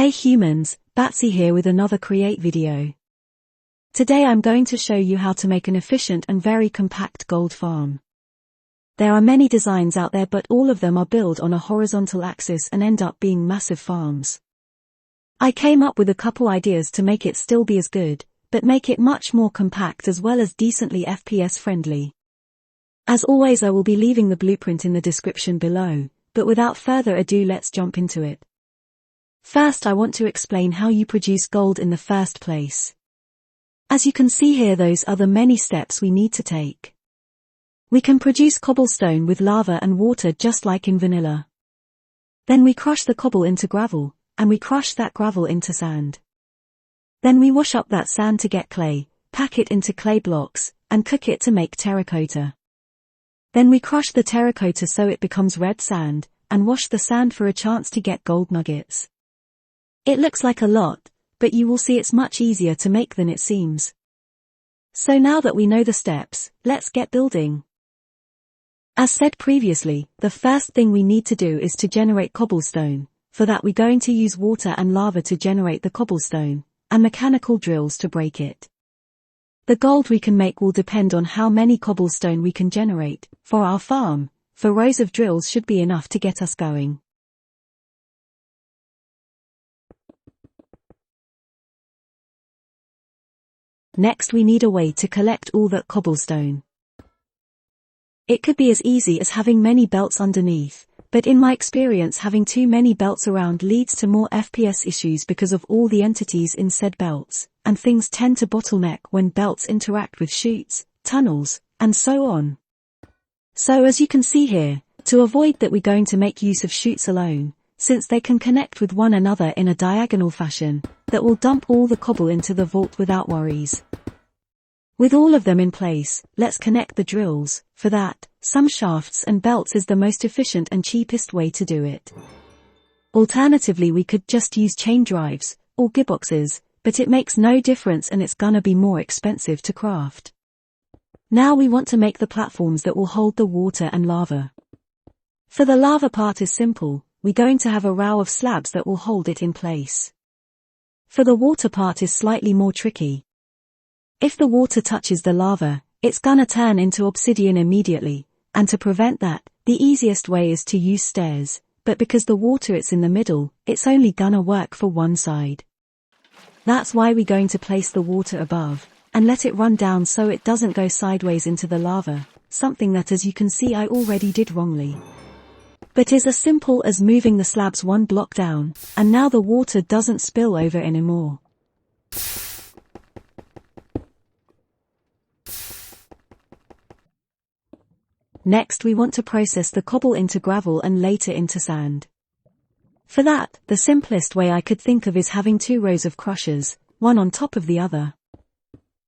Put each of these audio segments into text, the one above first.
Hey humans, Batsy here with another Create video. Today I'm going to show you how to make an efficient and very compact gold farm. There are many designs out there, but all of them are built on a horizontal axis and end up being massive farms. I came up with a couple ideas to make it still be as good, but make it much more compact as well as decently FPS friendly. As always, I will be leaving the blueprint in the description below, but without further ado, let's jump into it. First, I want to explain how you produce gold in the first place. As you can see here, those are the many steps we need to take. We can produce cobblestone with lava and water just like in vanilla. Then we crush the cobble into gravel, and we crush that gravel into sand. Then we wash up that sand to get clay, pack it into clay blocks, and cook it to make terracotta. Then we crush the terracotta so it becomes red sand, and wash the sand for a chance to get gold nuggets. It looks like a lot, but you will see it's much easier to make than it seems. So now that we know the steps, let's get building. As said previously, the first thing we need to do is to generate cobblestone. For that we're going to use water and lava to generate the cobblestone, and mechanical drills to break it. The gold we can make will depend on how many cobblestone we can generate. For our farm, 4 rows of drills should be enough to get us going. Next, we need a way to collect all that cobblestone. It could be as easy as having many belts underneath, but in my experience having too many belts around leads to more FPS issues because of all the entities in said belts, and things tend to bottleneck when belts interact with chutes, tunnels, and so on. So as you can see here, to avoid that we're going to make use of chutes alone, since they can connect with one another in a diagonal fashion, that will dump all the cobble into the vault without worries. With all of them in place, let's connect the drills. For that, some shafts and belts is the most efficient and cheapest way to do it. Alternatively, we could just use chain drives, or gearboxes, but it makes no difference and it's gonna be more expensive to craft. Now we want to make the platforms that will hold the water and lava. For the lava part is simple, we're going to have a row of slabs that will hold it in place. For the water part is slightly more tricky. If the water touches the lava, it's gonna turn into obsidian immediately, and to prevent that, the easiest way is to use stairs, but because the water is in the middle, it's only gonna work for one side. That's why we're going to place the water above, and let it run down so it doesn't go sideways into the lava, something that as you can see I already did wrongly. But is as simple as moving the slabs 1 block down, and now the water doesn't spill over anymore. Next, we want to process the cobble into gravel and later into sand. For that, the simplest way I could think of is having 2 rows of crushers, one on top of the other.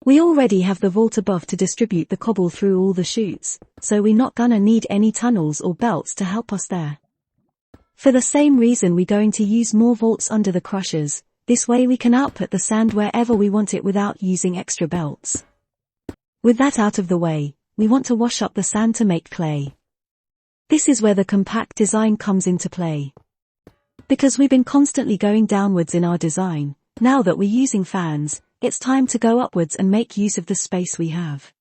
We already have the vault above to distribute the cobble through all the chutes, so we're not gonna need any tunnels or belts to help us there. For the same reason, we're going to use more vaults under the crushers. This way we can output the sand wherever we want it without using extra belts. With that out of the way, we want to wash up the sand to make clay. This is where the compact design comes into play. Because we've been constantly going downwards in our design, now that we're using fans, it's time to go upwards and make use of the space we have.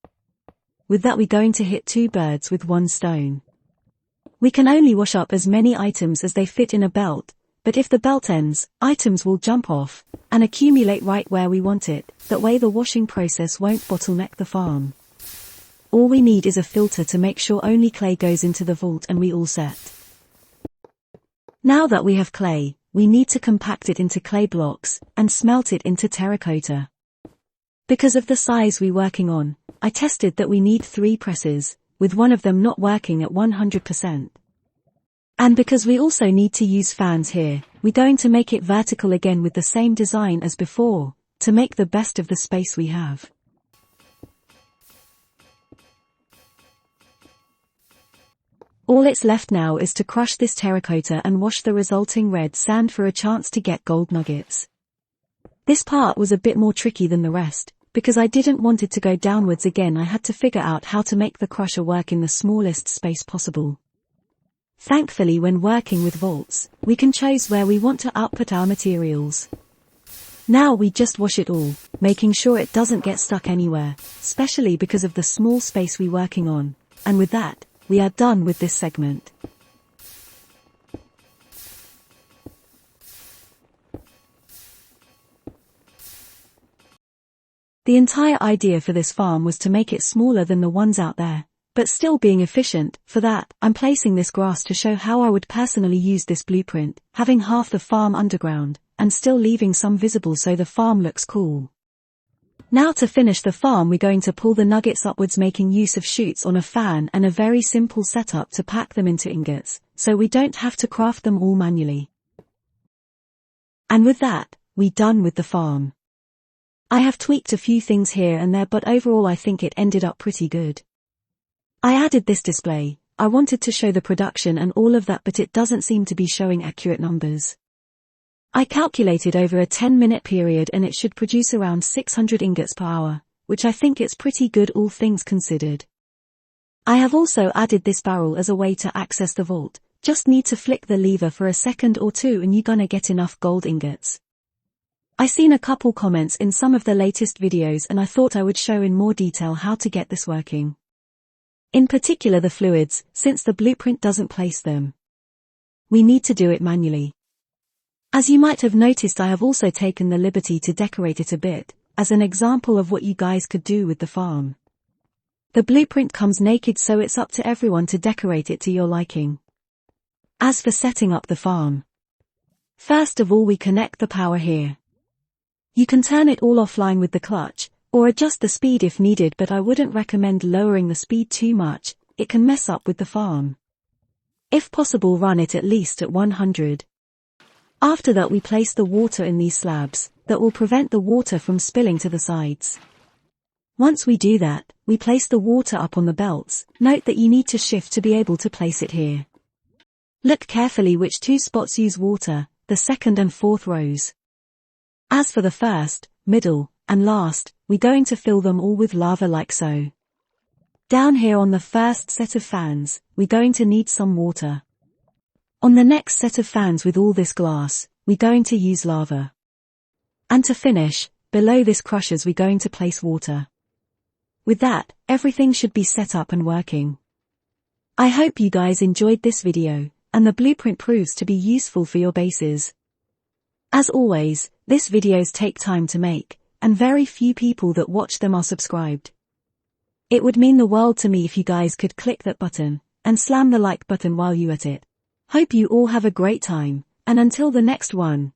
With that, we're going to hit 2 birds with 1 stone. We can only wash up as many items as they fit in a belt, but if the belt ends, items will jump off, and accumulate right where we want it. That way the washing process won't bottleneck the farm. All we need is a filter to make sure only clay goes into the vault and we all set. Now that we have clay, we need to compact it into clay blocks, and smelt it into terracotta. Because of the size we're working on, I tested that we need 3 presses, with one of them not working at 100%. And because we also need to use fans here, we're going to make it vertical again with the same design as before, to make the best of the space we have. All it's left now is to crush this terracotta and wash the resulting red sand for a chance to get gold nuggets. This part was a bit more tricky than the rest, because I didn't want it to go downwards again. I had to figure out how to make the crusher work in the smallest space possible. Thankfully, when working with vaults, we can choose where we want to output our materials. Now we just wash it all, making sure it doesn't get stuck anywhere, especially because of the small space we're working on. And with that, we are done with this segment. The entire idea for this farm was to make it smaller than the ones out there, but still being efficient. For that, I'm placing this grass to show how I would personally use this blueprint, having half the farm underground, and still leaving some visible so the farm looks cool. Now to finish the farm, we're going to pull the nuggets upwards, making use of chutes on a fan and a very simple setup to pack them into ingots, so we don't have to craft them all manually. And with that, we're done with the farm. I have tweaked a few things here and there, but overall I think it ended up pretty good. I added this display. I wanted to show the production and all of that, but it doesn't seem to be showing accurate numbers. I calculated over a 10-minute period and it should produce around 600 ingots per hour, which I think it's pretty good all things considered. I have also added this barrel as a way to access the vault. Just need to flick the lever for a second or two and you're gonna get enough gold ingots. I seen a couple comments in some of the latest videos and I thought I would show in more detail how to get this working. In particular the fluids, since the blueprint doesn't place them. We need to do it manually. As you might have noticed, I have also taken the liberty to decorate it a bit, as an example of what you guys could do with the farm. The blueprint comes naked, so it's up to everyone to decorate it to your liking. As for setting up the farm, first of all we connect the power here. You can turn it all offline with the clutch, or adjust the speed if needed, but I wouldn't recommend lowering the speed too much, it can mess up with the farm. If possible, run it at least at 100. After that we place the water in these slabs, that will prevent the water from spilling to the sides. Once we do that, we place the water up on the belts. Note that you need to shift to be able to place it here. Look carefully which two spots use water, the second and fourth rows. As for the first, middle, and last, we're going to fill them all with lava like so. Down here on the first set of fans, we're going to need some water. On the next set of fans with all this glass, we're going to use lava. And to finish, below this crushers we're going to place water. With that, everything should be set up and working. I hope you guys enjoyed this video, and the blueprint proves to be useful for your bases. As always, these videos take time to make, and very few people that watch them are subscribed. It would mean the world to me if you guys could click that button, and slam the like button while you're at it. Hope you all have a great time, and until the next one,